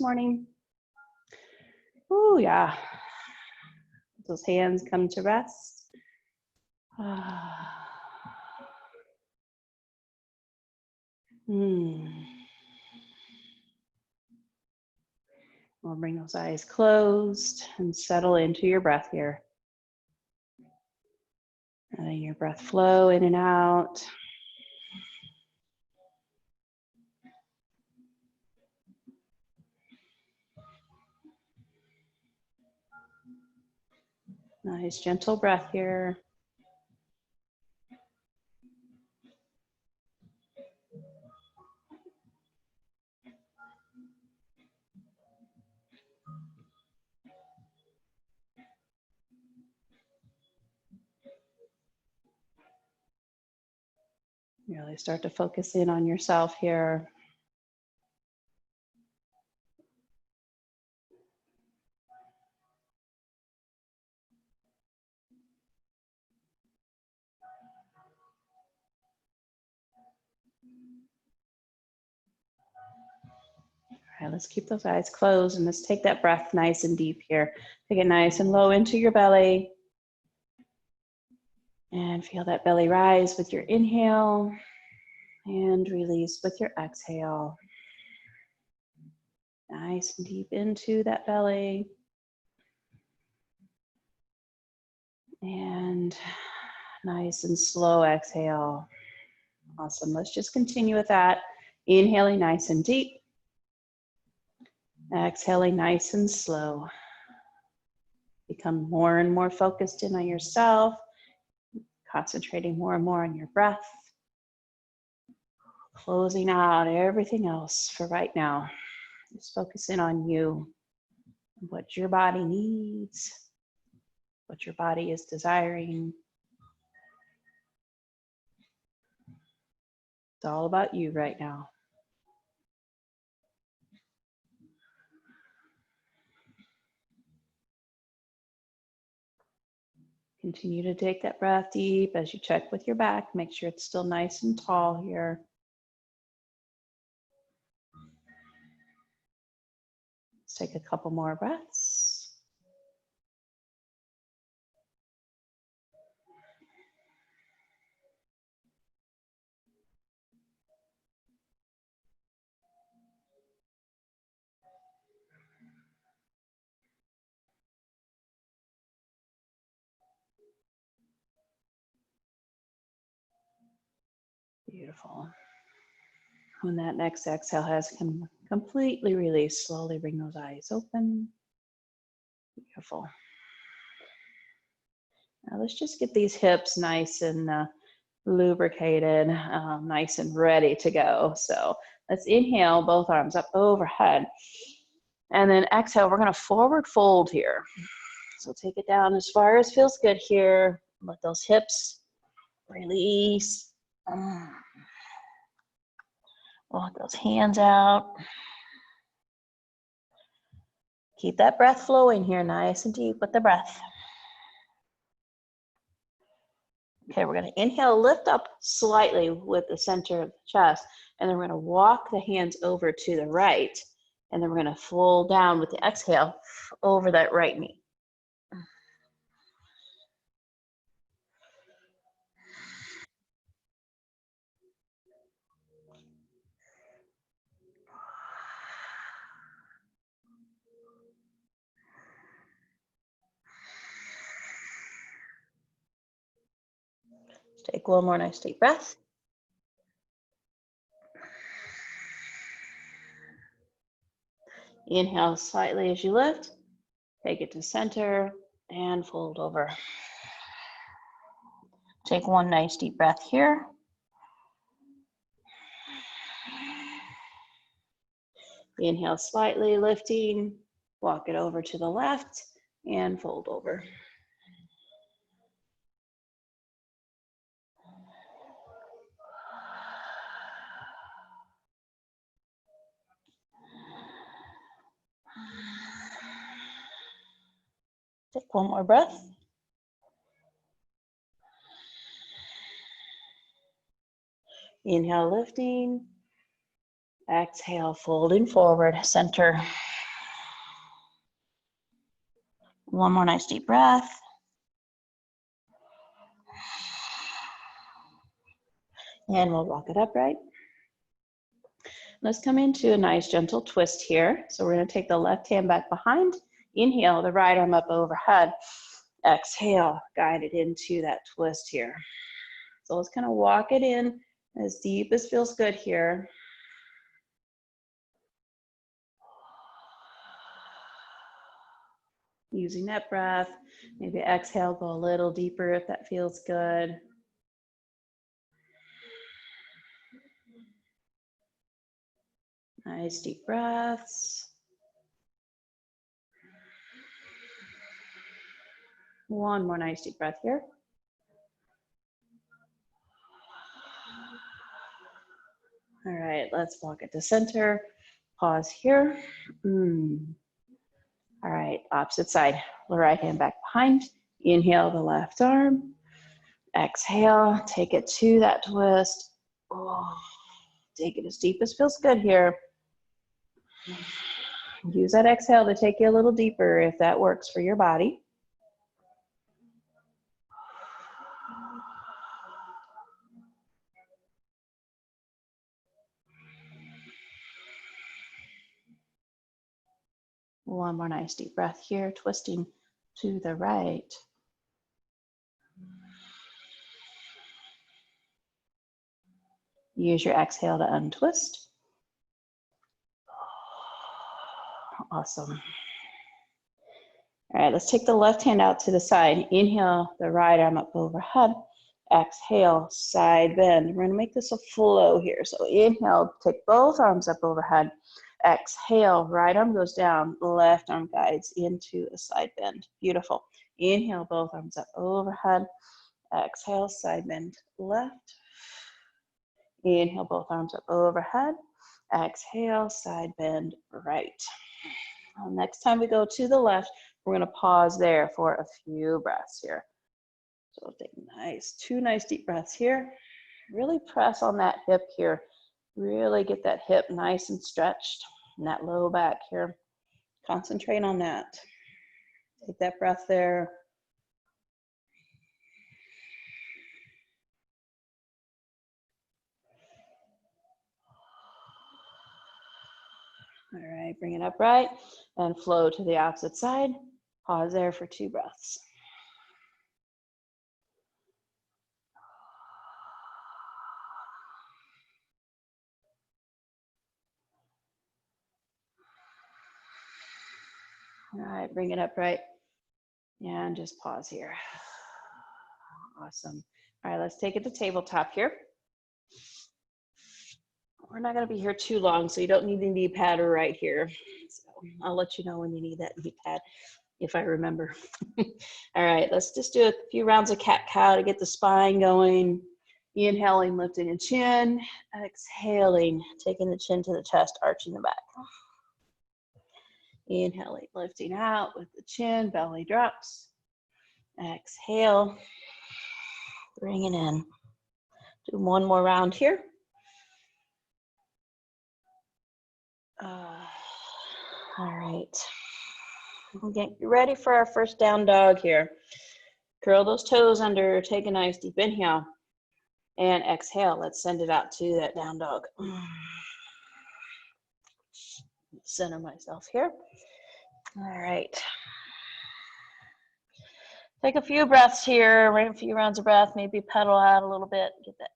morning. Oh, yeah. Those hands come to rest. We'll bring those eyes closed and settle into your breath here. Letting your breath flow in and out. Nice, gentle breath here. Really start to focus in on yourself here. All right, let's keep those eyes closed and let's take that breath nice and deep here. Take it nice and low into your belly. And feel that belly rise with your inhale and release with your exhale. Nice and deep into that belly. And nice and slow exhale. Awesome. Let's just continue with that. Inhaling nice and deep. Exhaling nice and slow. Become more and more focused in on yourself. Concentrating more and more on your breath. Closing out everything else for right now. Just focus in on you. What your body needs. What your body is desiring. It's all about you right now. Continue to take that breath deep as you check with your back. Make sure it's still nice and tall here. Let's take a couple more breaths. Beautiful. When that next exhale has completely released, slowly bring those eyes open. Beautiful. Now let's just get these hips nice and lubricated, nice and ready to go. So let's inhale, both arms up overhead. And then exhale, we're gonna forward fold here. So take it down as far as feels good here. Let those hips release. Walk those hands out. Keep that breath flowing here, nice and deep with the breath. Okay, we're gonna inhale, lift up slightly with the center of the chest, and then we're gonna walk the hands over to the right, and then we're gonna fold down with the exhale over that right knee. Take one more nice deep breath. Inhale slightly as you lift. Take it to center and fold over. Take one nice deep breath here. Inhale slightly, lifting. Walk it over to the left and fold over. Take one more breath. Inhale, lifting. Exhale, folding forward, center. One more nice deep breath. And we'll walk it upright. Let's come into a nice gentle twist here. So we're going to take the left hand back behind. Inhale, the right arm up overhead. Exhale, guide it into that twist here. So let's kind of walk it in as deep as feels good here. Using that breath, maybe exhale, go a little deeper if that feels good. Nice deep breaths. One more nice deep breath here. All right, let's walk it to center. Pause here. All right, opposite side. The right hand back behind. Inhale the left arm. Exhale, take it to that twist. Oh, take it as deep as feels good here. Use that exhale to take you a little deeper if that works for your body. One more nice deep breath here, twisting to the right. Use your exhale to untwist. Awesome. All right, let's take the left hand out to the side. Inhale, the right arm up overhead. Exhale, side bend. We're gonna make this a flow here. So inhale, take both arms up overhead. Exhale, right arm goes down, left arm guides into a side bend. Beautiful. Inhale, both arms up overhead. Exhale, side bend left. Inhale, both arms up overhead. Exhale, side bend right. Next time we go to the left, we're going to pause there for a few breaths here. So take two nice deep breaths here. Really press on that hip here. Really get that hip nice and stretched and that low back here. Concentrate on that. Take that breath there. All right, bring it upright and flow to the opposite side. Pause there for 2 breaths. All right, bring it upright and just pause here. Awesome. All right, let's take it to tabletop here. We're not going to be here too long, so you don't need the knee pad right here. So I'll let you know when you need that knee pad, if I remember. All right, let's just do a few rounds of cat-cow to get the spine going. Inhaling, lifting the chin. Exhaling, taking the chin to the chest, arching the back. Inhaling, lifting out with the chin, belly drops. Exhale, bring it in. Do one more round here. All right, we'll get ready for our first down dog here. Curl those toes under, take a nice deep inhale, and exhale. Let's send it out to that down dog. Center myself here. All right. Take a few breaths here, a few rounds of breath, maybe pedal out a little bit, get that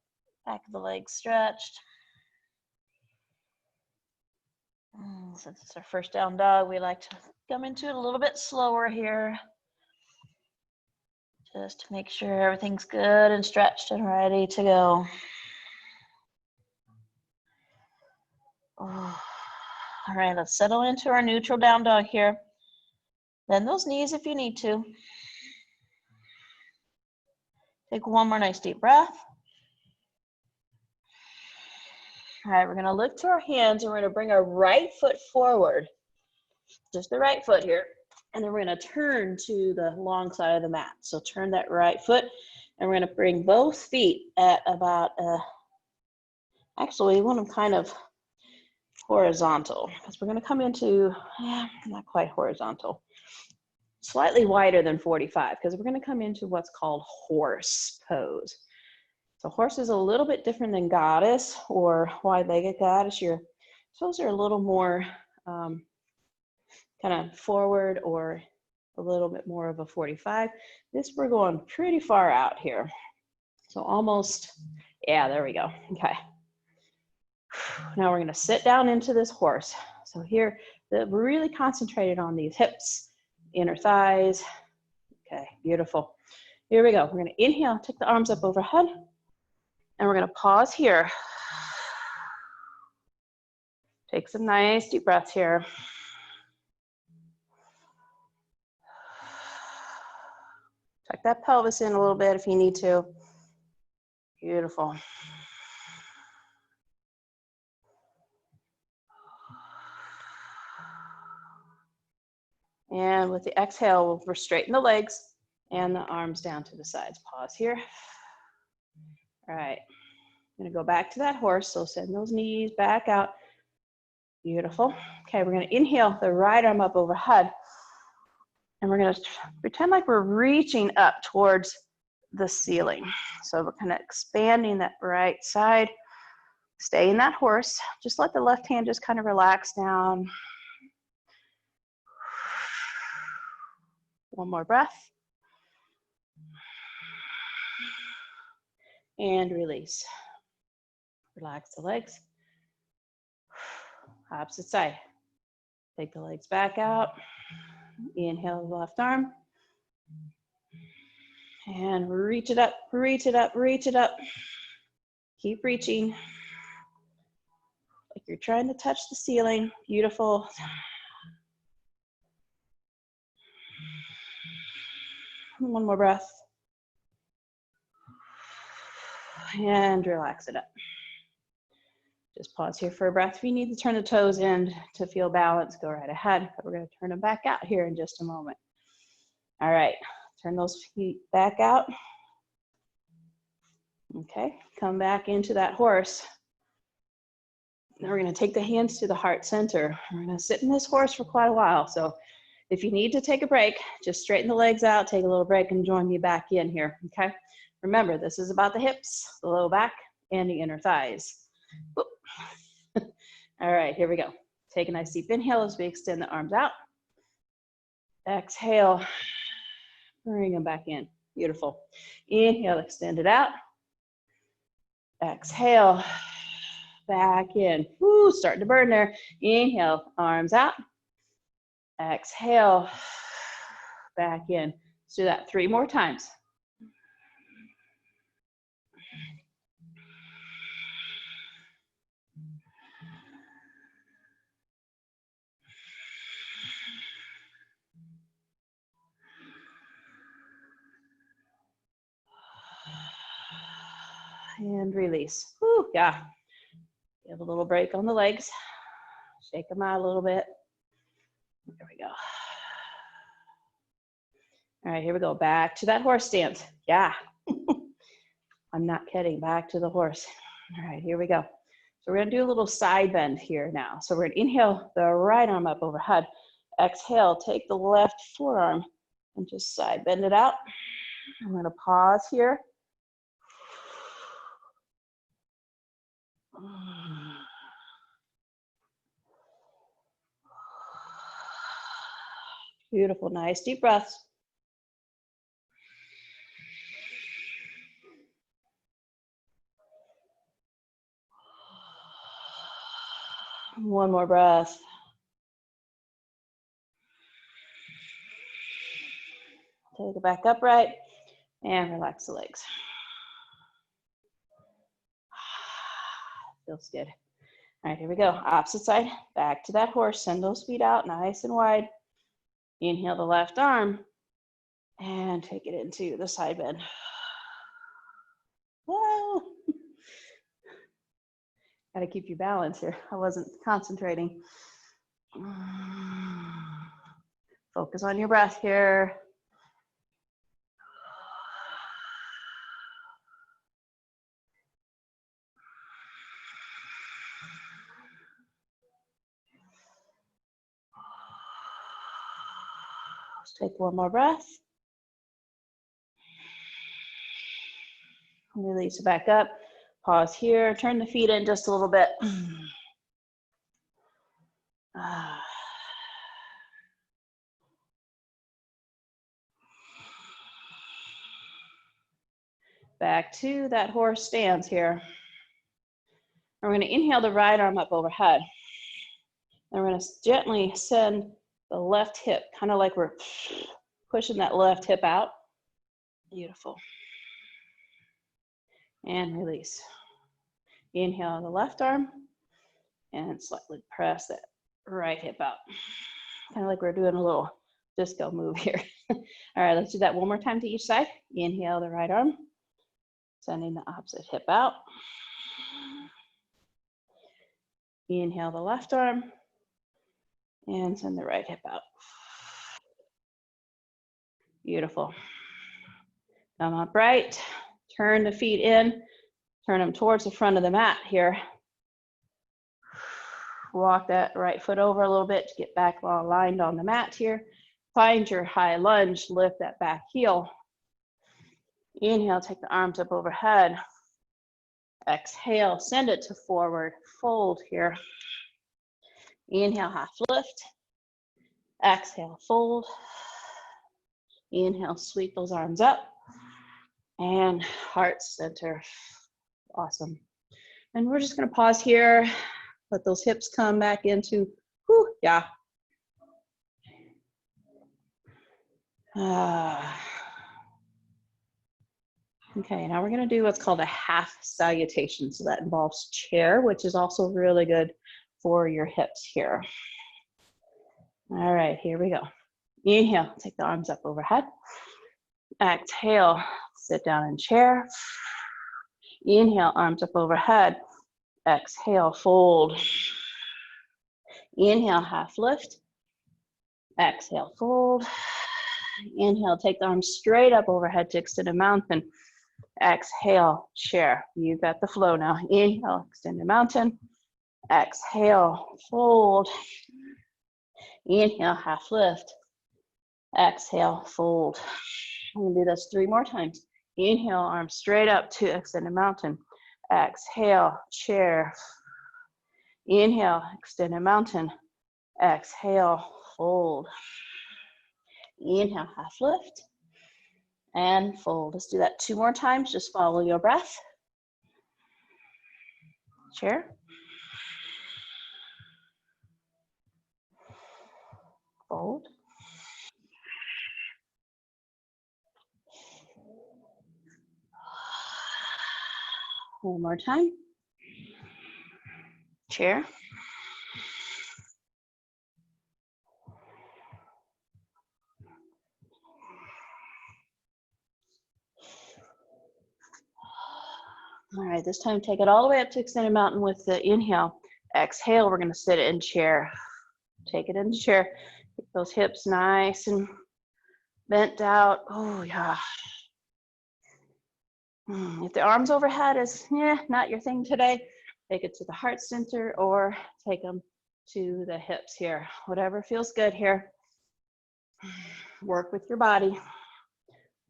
back of the leg stretched. Since it's our first down dog, we like to come into it a little bit slower here. Just to make sure everything's good and stretched and ready to go. All right, let's settle into our neutral down dog here. Bend those knees if you need to. Take one more nice deep breath. All right, we're gonna look to our hands and we're gonna bring our right foot forward. Just the right foot here. And then we're gonna turn to the long side of the mat. So turn that right foot and we're gonna bring both feet at about, actually we want them kind of horizontal because we're gonna come into, not quite horizontal. slightly wider than 45 because we're going to come into what's called horse pose. So horse is a little bit different than goddess or wide-legged goddess. Your toes are a little more kind of forward or a little bit more of a 45. This, we're going pretty far out here. So almost, yeah, there we go. Okay. Now we're going to sit down into this horse. So here, we're really concentrated on these hips, inner thighs. Okay, beautiful. Here we go. We're going to inhale, take the arms up overhead, and we're going to pause here. Take some nice deep breaths here. Tuck that pelvis in a little bit if you need to. Beautiful. And with the exhale, we'll straighten the legs and the arms down to the sides. Pause here. All right. I'm going to go back to that horse. So send those knees back out. Beautiful. Okay, we're going to inhale the right arm up overhead. And we're going to pretend like we're reaching up towards the ceiling. So we're kind of expanding that right side. Stay in that horse. Just let the left hand just kind of relax down. One more breath. And release. Relax the legs. Opposite side. Take the legs back out. Inhale the left arm. And reach it up, reach it up, reach it up. Keep reaching. Like you're trying to touch the ceiling. Beautiful. One more breath. And relax it up. Just pause here for a breath. If you need to turn the toes in to feel balance, go right ahead. But we're going to turn them back out here in just a moment. All right, turn those feet back out. Okay, come back into that horse. Now we're going to take the hands to the heart center. We're going to sit in this horse for quite a while. So if you need to take a break, just straighten the legs out, take a little break, and join me back in here. Okay, remember, this is about the hips, the low back, and the inner thighs. All right, here we go. Take a nice deep inhale as we extend the arms out. Exhale, bring them back in. Beautiful. Inhale, extend it out. Exhale, back in. Woo, starting to burn there. Inhale, arms out. Exhale, back in. Let's do that 3 more times. And release. Woo, yeah. Give a little break on the legs. Shake them out a little bit. There we go. All right, here we go. Back to that horse stance. Yeah. I'm not kidding. Back to the horse. All right, here we go. So we're going to do a little side bend here now. So we're going to inhale the right arm up overhead. Exhale, take the left forearm and just side bend it out. I'm going to pause here. Beautiful, nice deep breaths. One more breath. Take it back upright and relax the legs. Feels good. All right, here we go. Opposite side, back to that horse. Send those feet out nice and wide. Inhale the left arm and take it into the side bend. Whoa. Got to keep you balanced here. I wasn't concentrating. Focus on your breath here. Let's take one more breath. Release it back up. Pause here. Turn the feet in just a little bit. Back to that horse stance here. We're going to inhale the right arm up overhead. And we're going to gently send the left hip, kind of like we're pushing that left hip out. Beautiful. And release. Inhale the left arm and slightly press that right hip out. Kind of like we're doing a little disco move here. All right, let's do that one more time to each side. Inhale the right arm, sending the opposite hip out. Inhale the left arm and send the right hip out. Beautiful. Come upright, turn the feet in, turn them towards the front of the mat here. Walk that right foot over a little bit to get back aligned on the mat here. Find your high lunge, lift that back heel. Inhale, take the arms up overhead. Exhale, send it to forward fold here. Inhale, half lift. Exhale, fold. Inhale, sweep those arms up. And heart center. Awesome. And we're just going to pause here. Let those hips come back into, yeah. Okay, now we're going to do what's called a half salutation. So that involves chair, which is also really good for your hips here. All right, here we go. Inhale, take the arms up overhead. Exhale, sit down in chair. Inhale, arms up overhead. Exhale, fold. Inhale, half lift. Exhale, fold. Inhale, take the arms straight up overhead to extended mountain. Exhale, chair. You got the flow now. Inhale, extended mountain. Exhale, fold. Inhale, half lift. Exhale, fold. I'm gonna do this 3 more times. Inhale, arms straight up to extended mountain. Exhale, chair. Inhale, extended mountain. Exhale, fold. Inhale, half lift. And fold. Let's do that 2 more times. Just follow your breath. Chair. Fold. One more time. Chair. All right, this time take it all the way up to extended mountain with the inhale. Exhale, we're gonna sit in chair. Take it into chair. Keep those hips nice and bent out. Oh, yeah. If the arms overhead is not your thing today, take it to the heart center or take them to the hips here. Whatever feels good here. Work with your body.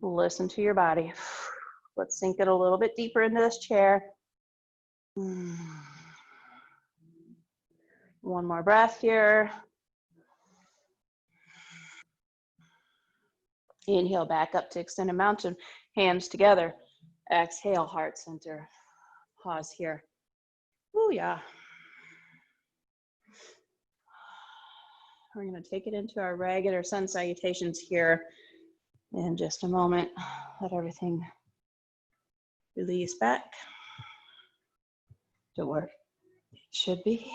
Listen to your body. Let's sink it a little bit deeper into this chair. One more breath here. Inhale back up to extended mountain, hands together. Exhale, heart center. Pause here. Oh, yeah. We're going to take it into our regular sun salutations here in just a moment. Let everything release back to where it should be.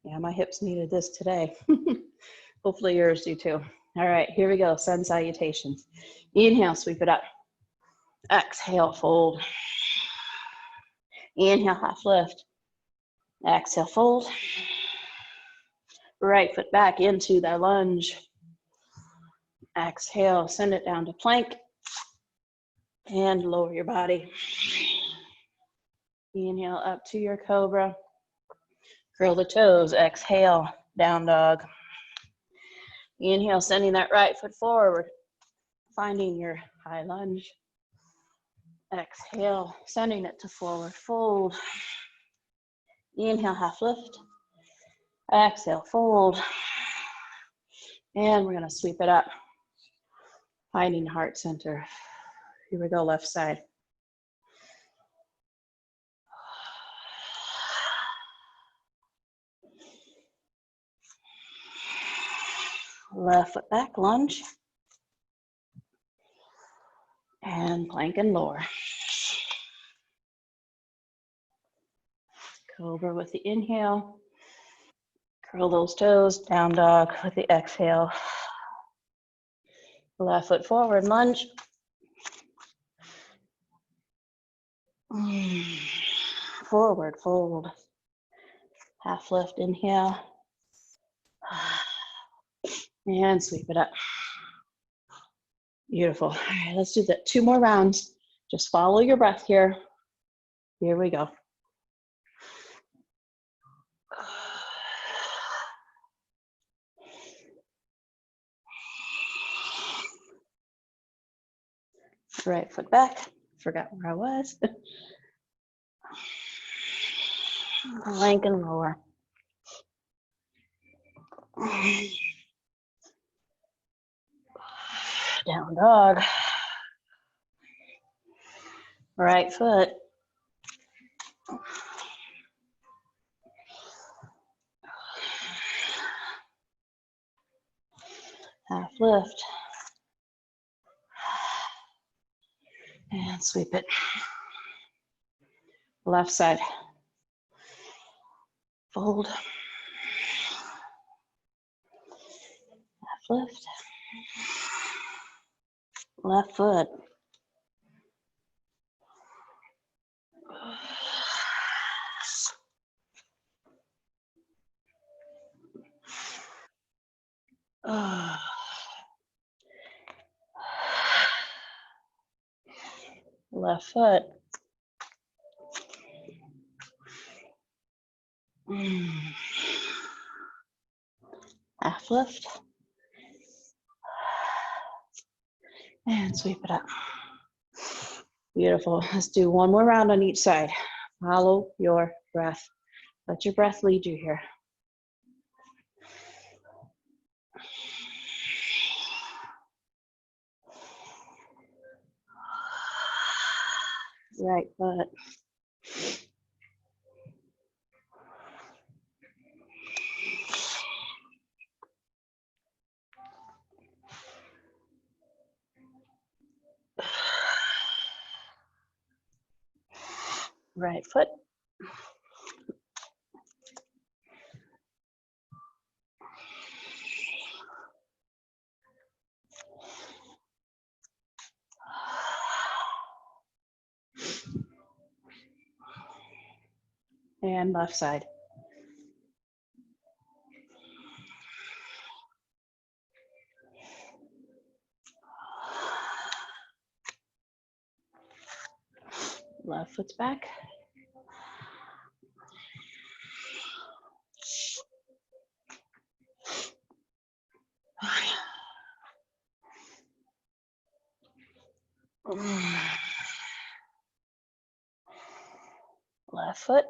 Yeah, my hips needed this today. Hopefully yours do too. All right, here we go, sun salutations. Inhale, sweep it up. Exhale, fold. Inhale, half lift. Exhale, fold. Right foot back into that lunge. Exhale, send it down to plank. And lower your body. Inhale up to your cobra. Curl the toes, exhale. down dog. Inhale, sending that right foot forward, finding your high lunge. Exhale, sending it to forward fold. Inhale, half lift. Exhale, fold. And we're gonna sweep it up, finding heart center. Here we go, left side. Left foot back, lunge. And plank and lower. Cobra with the inhale. Curl those toes, down dog with the exhale. Left foot forward, lunge. Forward fold. Half lift, inhale. And sweep it up. Beautiful. All right, let's do that 2 more rounds. Just follow your breath here. Here we go. Right foot back. Forgot where I was. Plank and lower. Down dog. Right foot. Half lift. And sweep it. Left side. Fold. Half lift. Left foot. Left foot. Half lift. And sweep it up. Beautiful. Let's do 1 more round on each side. Follow your breath. Let your breath lead you here. Right foot. Right foot. And left side. Left foot's back. Left foot.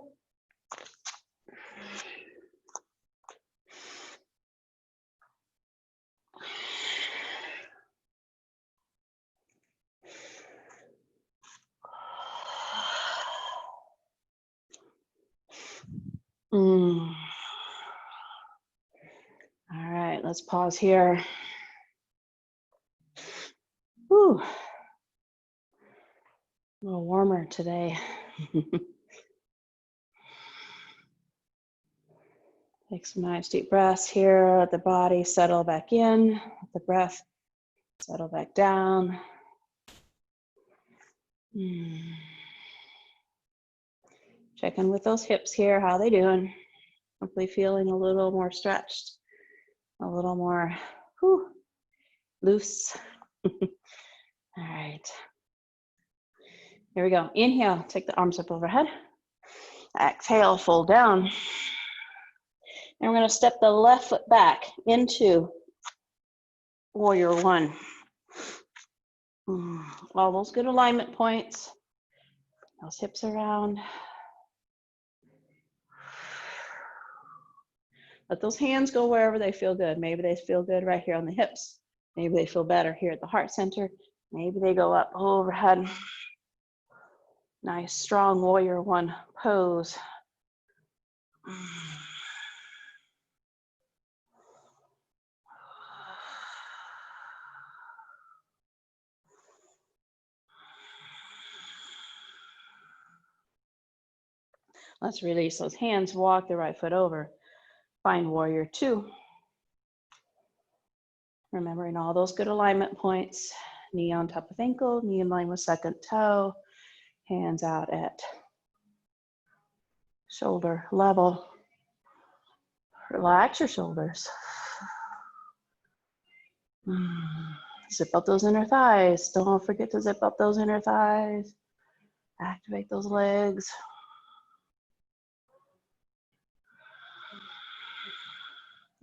All right, let's pause here. Whew. A little warmer today. Take some nice deep breaths here. Let the body settle back in. Let the breath settle back down. Check in with those hips here. How they doing? Hopefully feeling a little more stretched, a little more loose. All right. Here we go. Inhale, take the arms up overhead. Exhale, fold down. And we're going to step the left foot back into warrior one. All those good alignment points. Those hips around. Let those hands go wherever they feel good. Maybe they feel good right here on the hips. Maybe they feel better here at the heart center. Maybe they go up overhead. Nice, strong warrior one pose. Let's release those hands, walk the right foot over. Find warrior two. Remembering all those good alignment points. Knee on top of ankle, knee in line with second toe. Hands out at shoulder level. Relax your shoulders. Zip up those inner thighs. Don't forget to zip up those inner thighs. Activate those legs.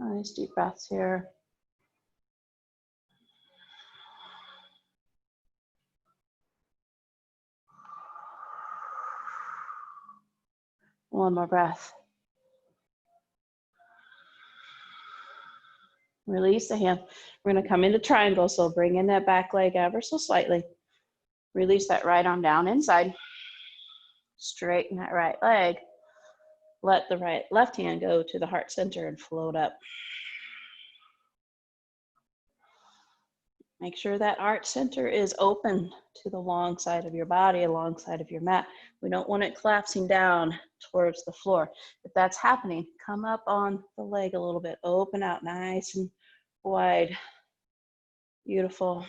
Nice deep breaths here. One more breath. Release the hand. We're going to come into triangle, so bring in that back leg ever so slightly. Release that right arm down inside. Straighten that right leg. Let the left hand go to the heart center and float up. Make sure that heart center is open to the long side of your body, alongside of your mat. We don't want it collapsing down towards the floor. If that's happening, come up on the leg a little bit. Open out nice and wide. Beautiful.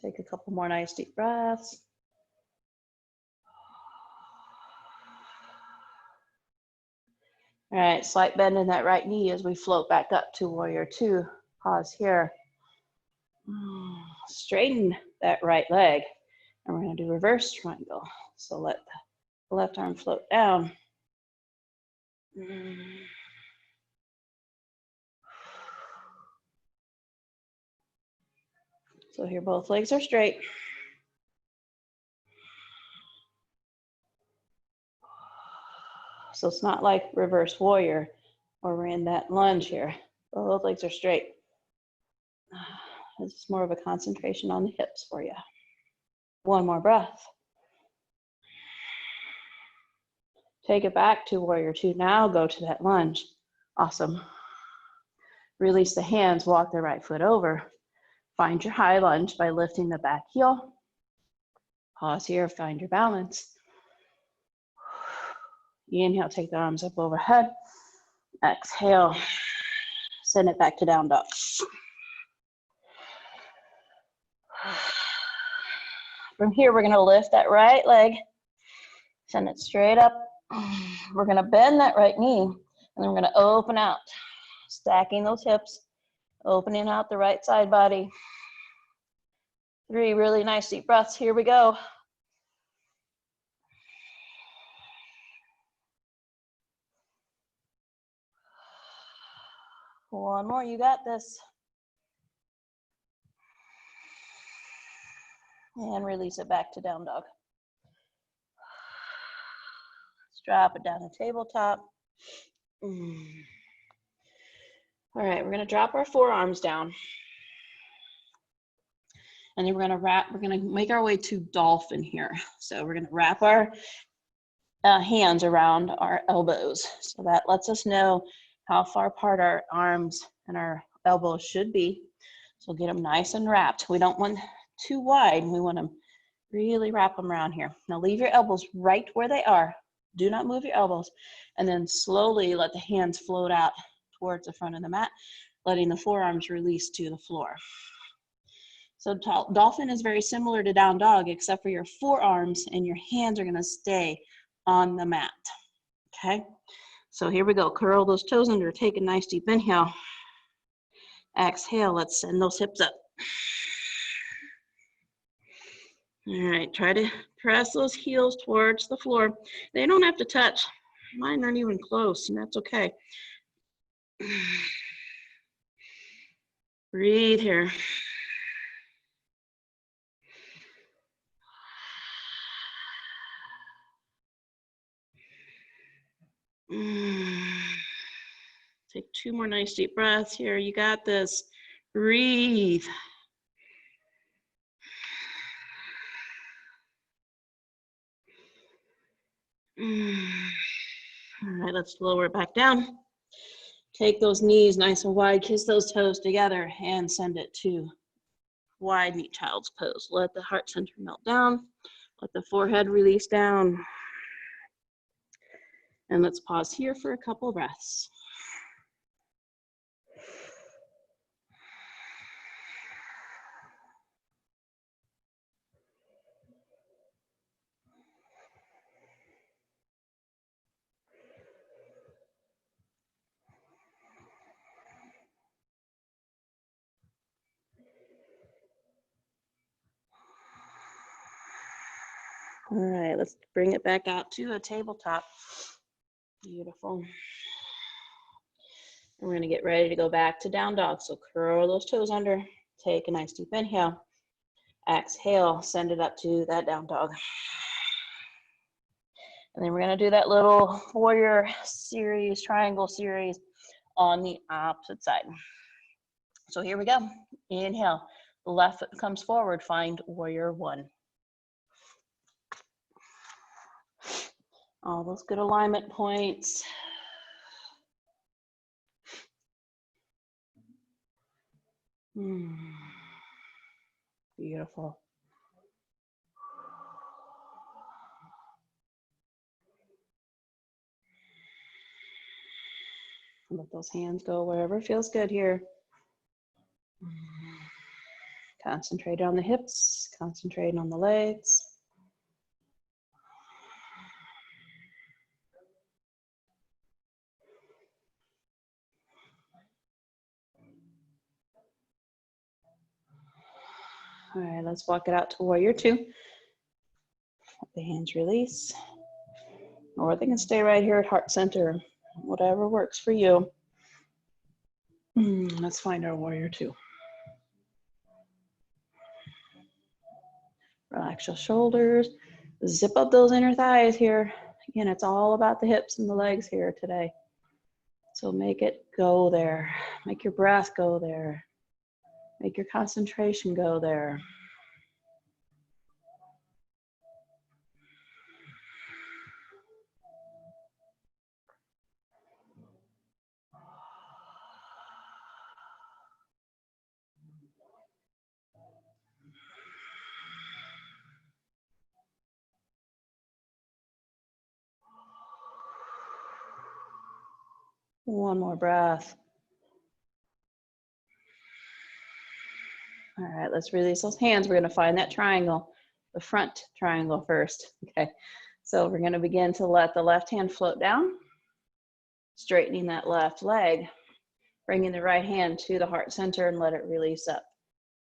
Take a couple more nice deep breaths. All right, slight bend in that right knee as we float back up to warrior two. Pause here. Straighten that right leg. And we're going to do reverse triangle. So let the left arm float down. So here both legs are straight. So it's not like reverse warrior or we're in that lunge here. Both legs are straight. This is more of a concentration on the hips for you. One more breath. Take it back to warrior two. Now go to that lunge. Awesome. Release the hands, walk the right foot over. Find your high lunge by lifting the back heel. Pause here, find your balance. Inhale, take the arms up overhead. Exhale, send it back to down dog. From here, we're gonna lift that right leg, send it straight up. We're gonna bend that right knee, and then we're gonna open out, stacking those hips, opening out the right side body. 3 really nice deep breaths, here we go. One more, you got this. And release it back to down dog. Let's drop it down to tabletop. All right, we're gonna drop our forearms down. And then we're gonna make our way to dolphin here. So we're gonna wrap our hands around our elbows. So that lets us know how far apart our arms and our elbows should be. So get them nice and wrapped. We don't want too wide. We want to really wrap them around here. Now leave your elbows right where they are. Do not move your elbows. And then slowly let the hands float out towards the front of the mat, letting the forearms release to the floor. So dolphin is very similar to down dog, except for your forearms and your hands are going to stay on the mat. Okay? So here we go. Curl those toes under. Take a nice deep inhale. Exhale. Let's send those hips up. All right. Try to press those heels towards the floor. They don't have to touch. Mine aren't even close, and that's okay. Breathe here. Take 2 more nice deep breaths here. You got this. Breathe. All right, let's lower it back down. Take those knees nice and wide, kiss those toes together, and send it to wide knee child's pose. Let the heart center melt down. Let the forehead release down. And let's pause here for a couple breaths. All right, let's bring it back out to a tabletop. Beautiful. We're going to get ready to go back to down dog. So curl those toes under. Take a nice deep inhale. Exhale, send it up to that down dog. And then we're going to do that little warrior series, triangle series on the opposite side. So here we go. Inhale. The left foot comes forward. Find warrior one. All those good alignment points. Beautiful. Let those hands go wherever feels good here. Concentrate on the hips, concentrate on the legs. All right, let's walk it out to warrior two. Let the hands release. Or they can stay right here at heart center, whatever works for you. Let's find our warrior two. Relax your shoulders. Zip up those inner thighs here. Again, it's all about the hips and the legs here today. So make it go there. Make your breath go there. Make your concentration go there. One more breath. All right, let's release those hands. We're going to find that triangle, the front triangle first. Okay, so we're going to begin to let the left hand float down, straightening that left leg, bringing the right hand to the heart center and let it release up.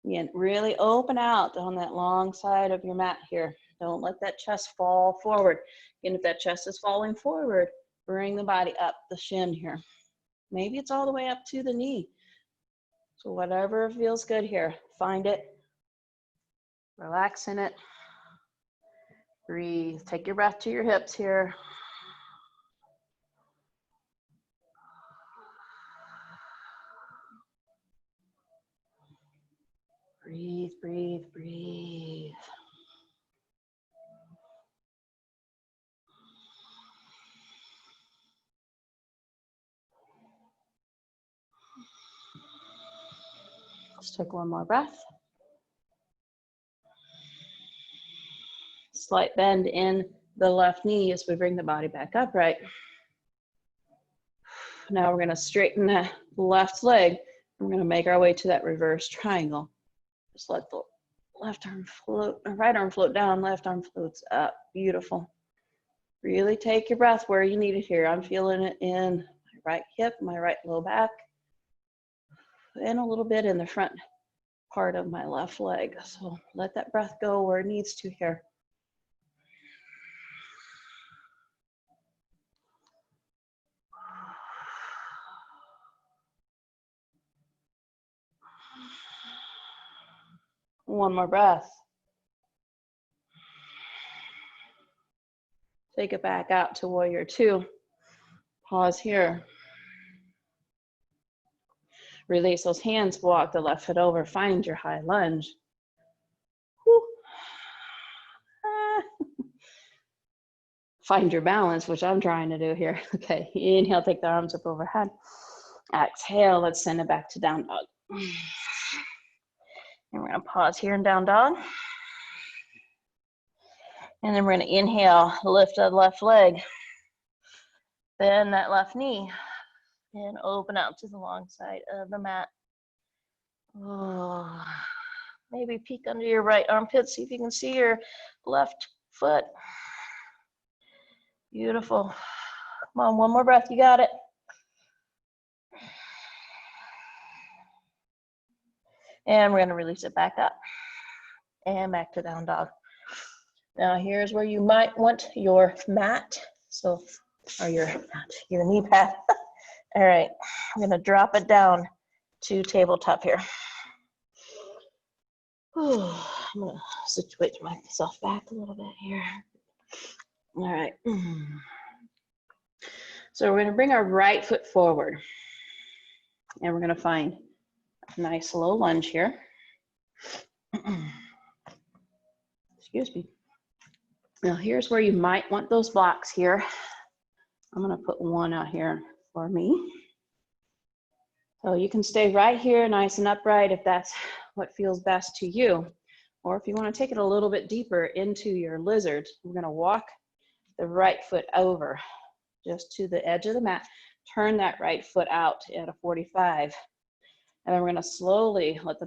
Again, really open out on that long side of your mat here. Don't let that chest fall forward. Again, if that chest is falling forward, bring the body up the shin here. Maybe it's all the way up to the knee. So whatever feels good here, find it, relax in it, breathe. Take your breath to your hips here. Breathe, breathe, breathe. Let's take one more breath. Slight bend in the left knee as we bring the body back upright. Now we're going to straighten that left leg. We're going to make our way to that reverse triangle. Just let the left arm float, right arm float down, left arm floats up. Beautiful. Really take your breath where you need it here. I'm feeling it in my right hip, my right low back, and a little bit in the front part of my left leg. So let that breath go where it needs to here. One more breath. Take it back out to warrior two. Pause here. Release those hands, walk the left foot over, find your high lunge. Whew. Ah. Find your balance, which I'm trying to do here. Okay, inhale, take the arms up overhead. Exhale, let's send it back to down dog. And we're gonna pause here in down dog. And then we're gonna inhale, lift the left leg, bend that left knee, and open out to the long side of the mat. Oh, maybe peek under your right armpit, see if you can see your left foot. Beautiful. Come on, one more breath, you got it. And we're gonna release it back up and back to down dog. Now here's where you might want your mat, or your knee pad. All right, I'm gonna drop it down to tabletop here. I'm gonna situate myself back a little bit here. All right. So we're gonna bring our right foot forward, and we're gonna find a nice low lunge here. Excuse me. Now here's where you might want those blocks here. I'm gonna put one out here for me. So you can stay right here, nice and upright if that's what feels best to you. Or if you wanna take it a little bit deeper into your lizard, we're gonna walk the right foot over just to the edge of the mat. Turn that right foot out at a 45. And then we're gonna slowly let the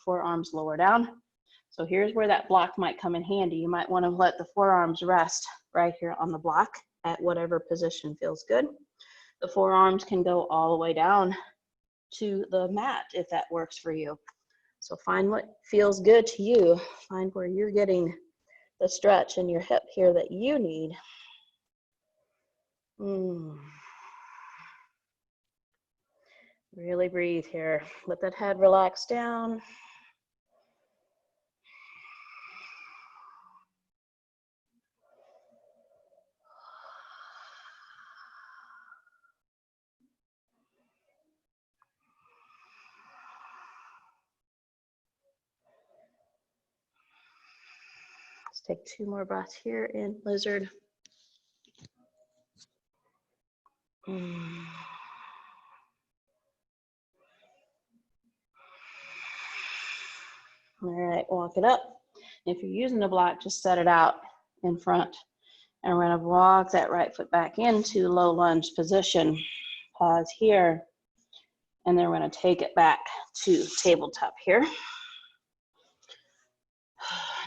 forearms lower down. So here's where that block might come in handy. You might wanna let the forearms rest right here on the block at whatever position feels good. The forearms can go all the way down to the mat if that works for you. So find what feels good to you. Find where you're getting the stretch in your hip here that you need. Really breathe here. Let that head relax down. Let's take 2 more breaths here in lizard. All right, walk it up. If you're using the block, just set it out in front. And we're gonna walk that right foot back into low lunge position. Pause here. And then we're gonna take it back to tabletop here.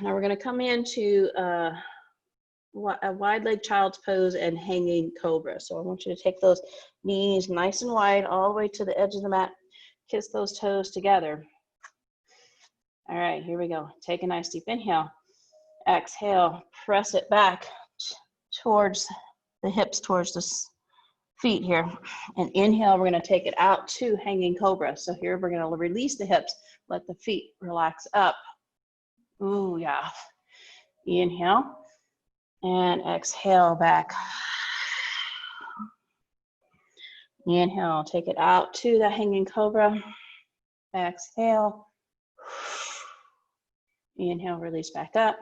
Now we're gonna come into a wide leg child's pose and hanging cobra. So I want you to take those knees nice and wide all the way to the edge of the mat. Kiss those toes together. All right, here we go. Take a nice deep inhale. Exhale, press it back towards the hips, towards the feet here. And inhale, we're gonna take it out to hanging cobra. So here we're gonna release the hips, let the feet relax up. Ooh, yeah. Inhale and exhale back. Inhale, take it out to the hanging cobra. Exhale. Inhale, release back up.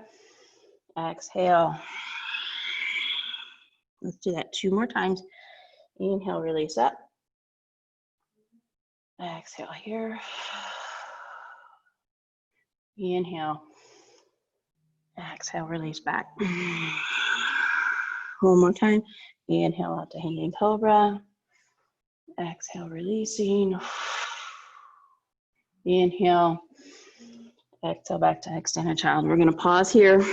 Exhale. Let's do that 2 more times. Inhale, release up. Exhale here. Inhale. Exhale, release back. One more time. Inhale out to hanging cobra. Exhale, releasing. Inhale. Exhale back to extended child. We're going to pause here.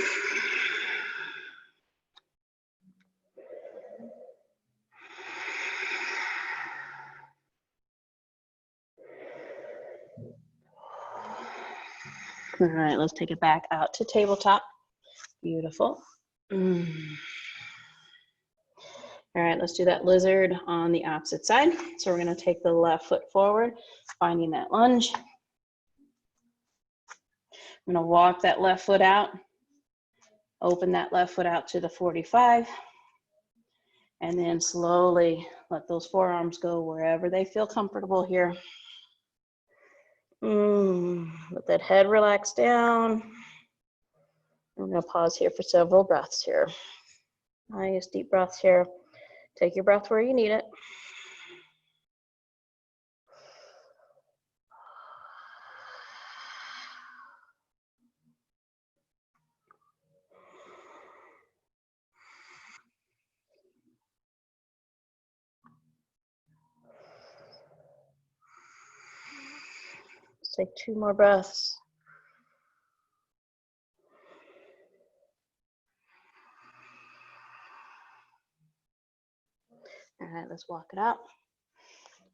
All right, let's take it back out to tabletop. Beautiful. All right, let's do that lizard on the opposite side. So we're going to take the left foot forward, finding that lunge. I'm going to walk that left foot out, open that left foot out to the 45, and then slowly let those forearms go wherever they feel comfortable here. Let that head relax down. We're going to pause here for several breaths here. Nice deep breaths here. Take your breath where you need it. Let's take 2 more breaths. All right, let's walk it out.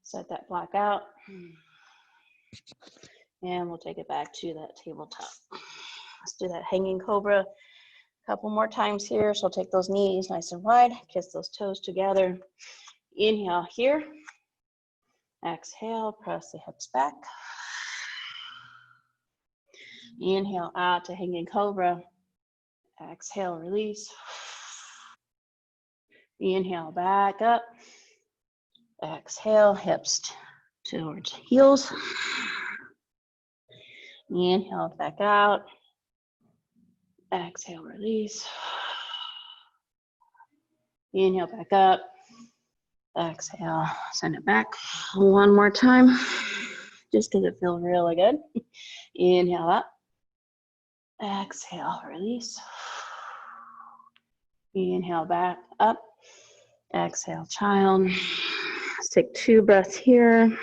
Set that block out. And we'll take it back to that tabletop. Let's do that hanging cobra a couple more times here. So take those knees nice and wide, kiss those toes together. Inhale here. Exhale, press the hips back. Inhale out to hanging cobra. Exhale, release. Inhale, back up. Exhale, hips towards heels. Inhale, back out. Exhale, release. Inhale, back up. Exhale, send it back. One more time, just because it feels really good. Inhale up. Exhale, release. Inhale, back up. Exhale, child. Let's take 2 breaths here.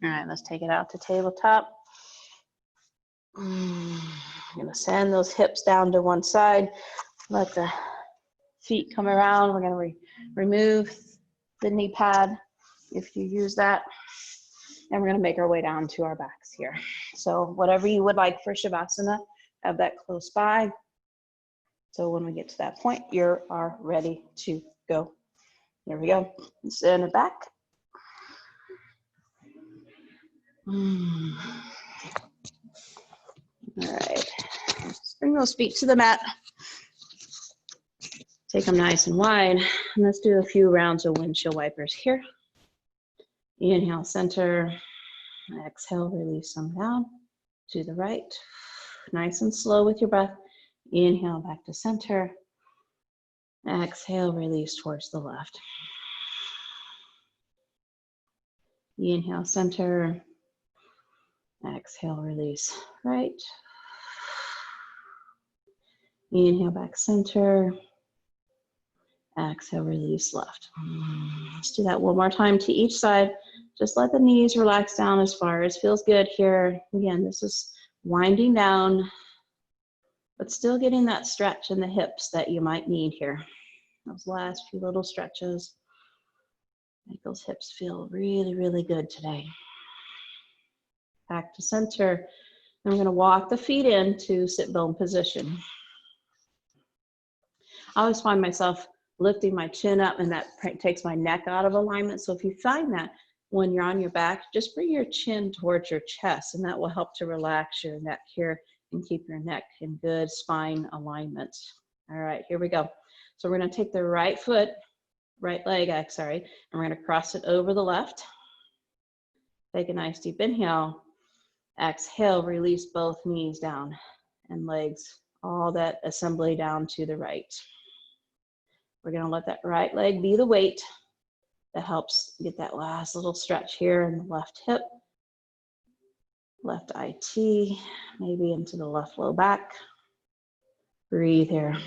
All right, let's take it out to tabletop. I'm gonna send those hips down to one side. Let the feet come around. We're gonna remove the knee pad if you use that. And we're gonna make our way down to our backs here. So whatever you would like for Shavasana, have that close by. So when we get to that point, you are ready to go. Here we go. Send it back. All right. Let's bring those feet to the mat. Take them nice and wide. And let's do a few rounds of windshield wipers here. Inhale, center. Exhale, release them down to the right. Nice and slow with your breath. Inhale, back to center. Exhale, release towards the left. Inhale, center. Exhale, release right. Inhale, back center. Exhale, release left. Let's do that one more time to each side. Just let the knees relax down as far as feels good here. Again, this is winding down, but still getting that stretch in the hips that you might need here. Those last few little stretches make those hips feel really, really good today. Back to center. I'm going to walk the feet into sit bone position. I always find myself lifting my chin up, and that takes my neck out of alignment. So if you find that when you're on your back, just bring your chin towards your chest, and that will help to relax your neck here and keep your neck in good spine alignment. All right, here we go. So we're going to take the right leg, and we're going to cross it over the left. Take a nice deep inhale. Exhale, release both knees down and legs, all that assembly down to the right. We're going to let that right leg be the weight that helps get that last little stretch here in the left hip, left IT, maybe into the left low back. Breathe here.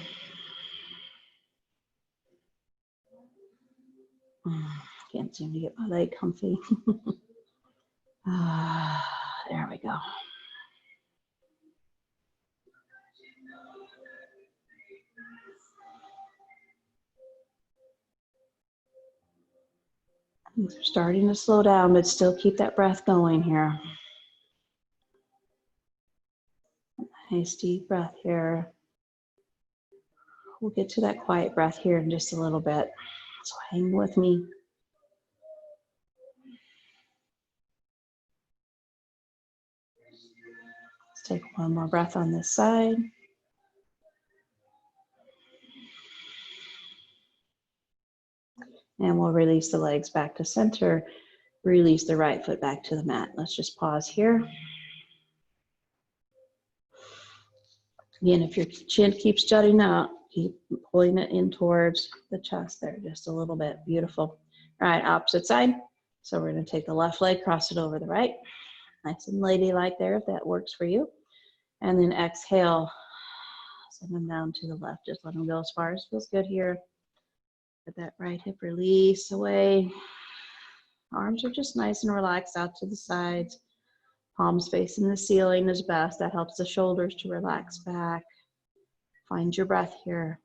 Can't seem to get my leg comfy. There we go. Things are starting to slow down, but still keep that breath going here. Nice deep breath here. We'll get to that quiet breath here in just a little bit. So hang with me. Let's take one more breath on this side. And we'll release the legs back to center. Release the right foot back to the mat. Let's just pause here. Again, if your chin keeps jutting out, keep pulling it in towards the chest there just a little bit. Beautiful. All right, opposite side. So we're going to take the left leg, cross it over the right. Nice and ladylike there if that works for you. And then exhale. Send them down to the left. Just let them go as far as feels good here. Let that right hip release away. Arms are just nice and relaxed out to the sides. Palms facing the ceiling is best. That helps the shoulders to relax back. Find your breath here.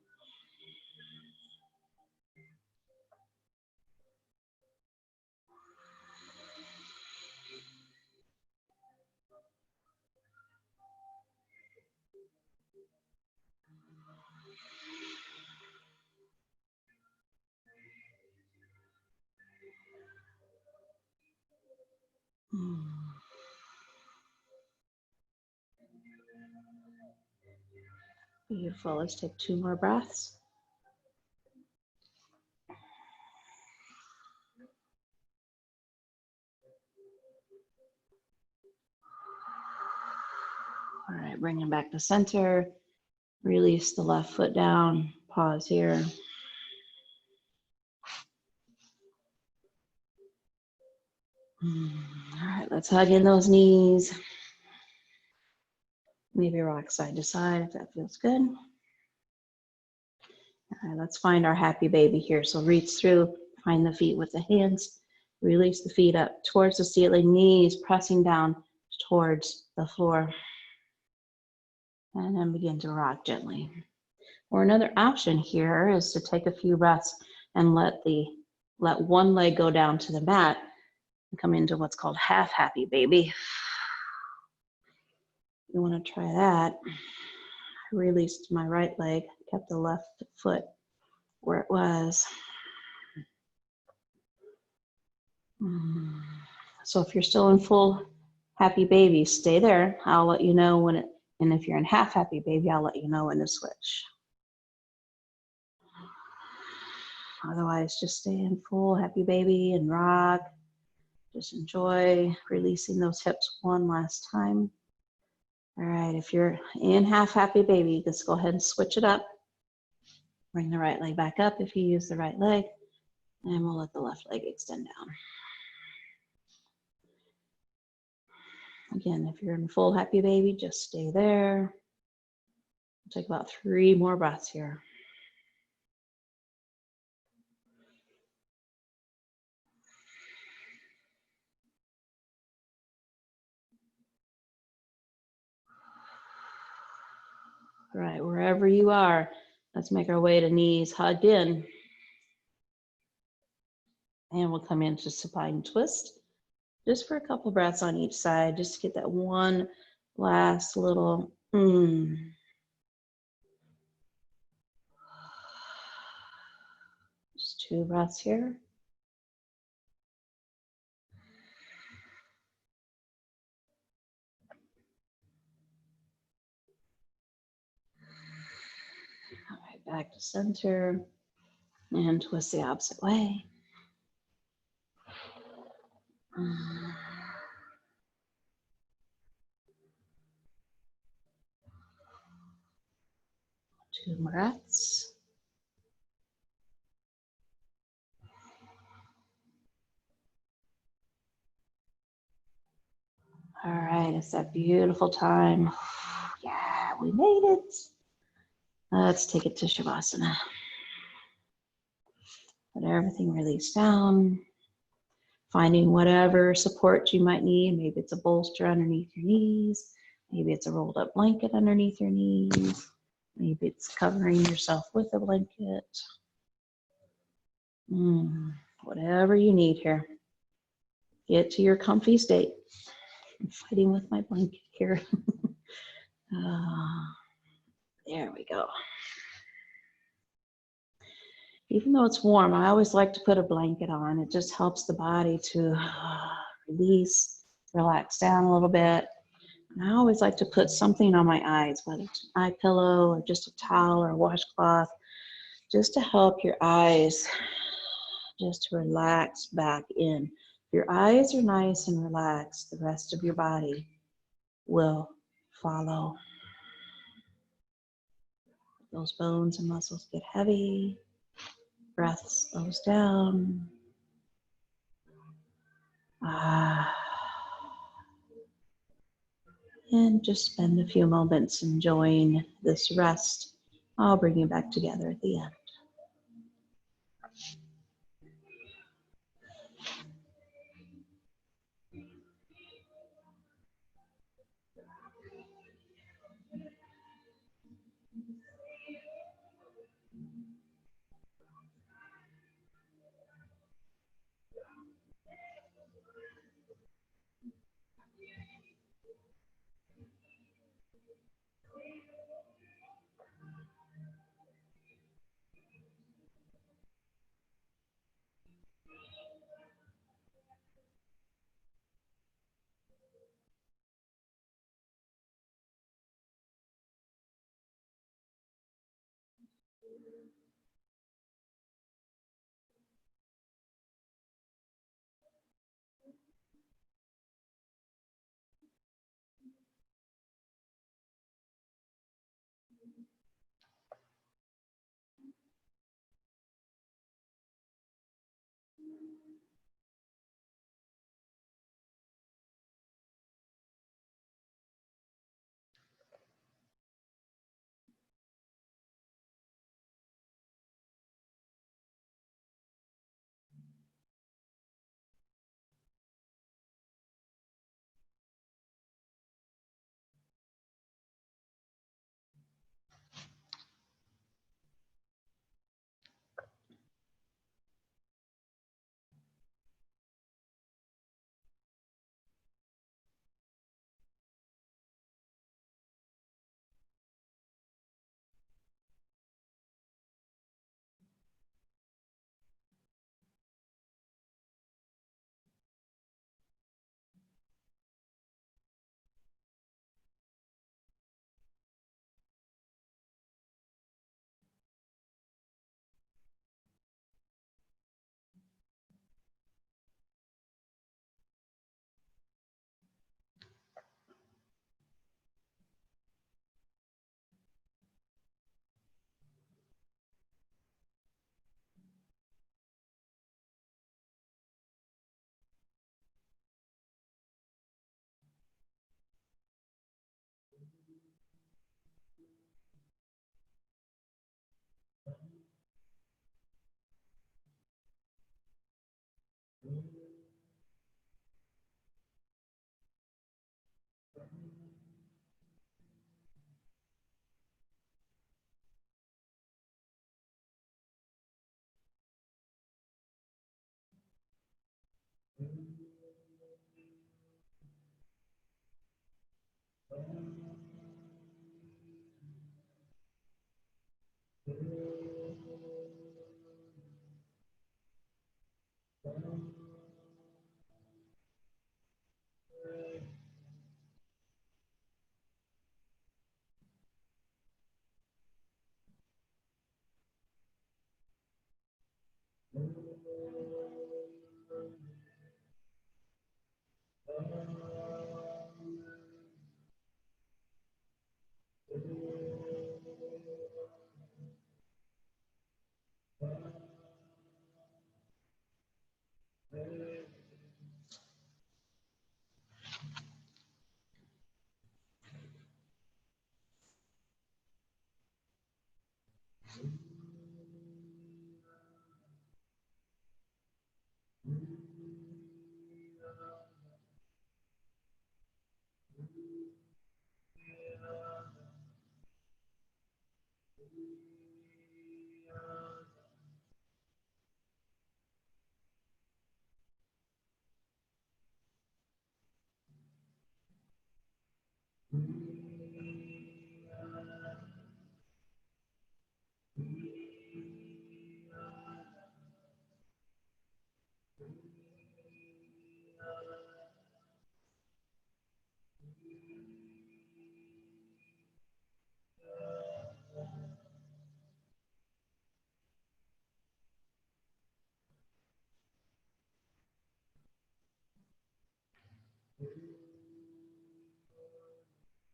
Beautiful. Let's take 2 more breaths. All right, bring them back to center. Release the left foot down. Pause here. All right, let's hug in those knees. Maybe rock side to side if that feels good. All right, let's find our happy baby here. So reach through, find the feet with the hands. Release the feet up towards the ceiling, knees pressing down towards the floor. And then begin to rock gently. Or another option here is to take a few breaths and let one leg go down to the mat and come into what's called half happy baby. You want to try that. I released my right leg, kept the left foot where it was. So if you're still in full happy baby, stay there. I'll let you know when and if you're in half happy baby, I'll let you know when to switch. Otherwise, just stay in full happy baby and rock. Just enjoy releasing those hips one last time. All right, if you're in half happy baby, just go ahead and switch it up. Bring the right leg back up if you use the right leg, and we'll let the left leg extend down. Again, if you're in full happy baby, just stay there. We'll take about 3 more breaths here. All right, wherever you are, let's make our way to knees hugged in. And we'll come into supine twist, just for a couple breaths on each side, just to get that one last little Just 2 breaths here. All right, back to center and twist the opposite way. Two breaths. All right, it's that beautiful time. Yeah, we made it. Let's take it to Shavasana. Let everything release down. Finding whatever support you might need. Maybe it's a bolster underneath your knees. Maybe it's a rolled up blanket underneath your knees. Maybe it's covering yourself with a blanket. whatever you need here. Get to your comfy state. I'm fighting with my blanket here. There we go. Even though it's warm, I always like to put a blanket on. It just helps the body to release, relax down a little bit. And I always like to put something on my eyes, whether it's an eye pillow or just a towel or a washcloth, just to help your eyes just to relax back in. If your eyes are nice and relaxed, the rest of your body will follow. Those bones and muscles get heavy. Breath slows down. And just spend a few moments enjoying this rest. I'll bring you back together at the end.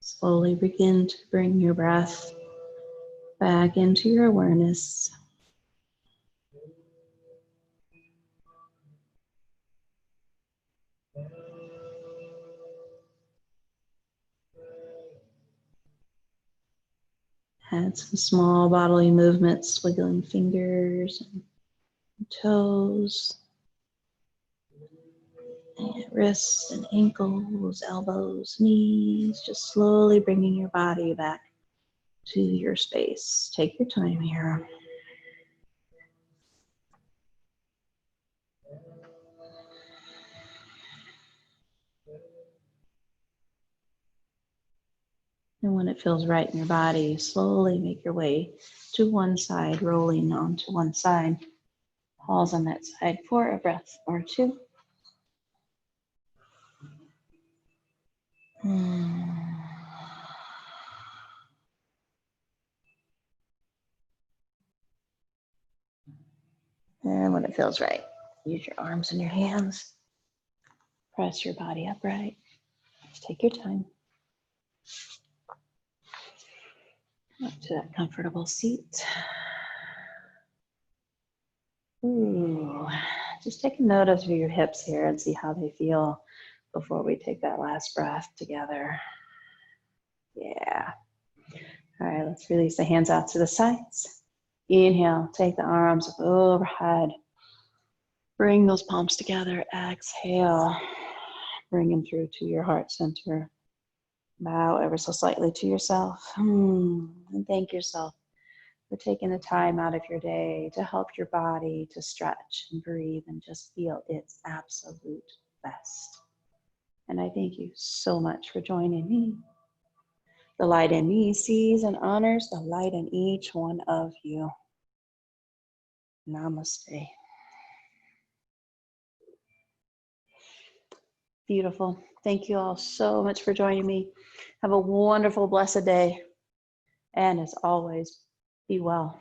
Slowly begin to bring your breath back into your awareness. Add some small bodily movements, wiggling fingers and toes, and wrists and ankles, elbows, knees, just slowly bringing your body back to your space. Take your time here. And when it feels right in your body, slowly make your way to one side, rolling onto one side. Pause on that side for a breath or two. And when it feels right, use your arms and your hands. Press your body upright. Just take your time. Up to that comfortable seat. Ooh. Just take a notice of your hips here and see how they feel before we take that last breath together. Yeah. All right, let's release the hands out to the sides. Inhale, take the arms up overhead. Bring those palms together. Exhale. Bring them through to your heart center. Bow ever so slightly to yourself. And thank yourself for taking the time out of your day to help your body to stretch and breathe and just feel its absolute best. And I thank you so much for joining me. The light in me sees and honors the light in each one of you. Namaste. Beautiful. Thank you all so much for joining me. Have a wonderful, blessed day. And as always, be well.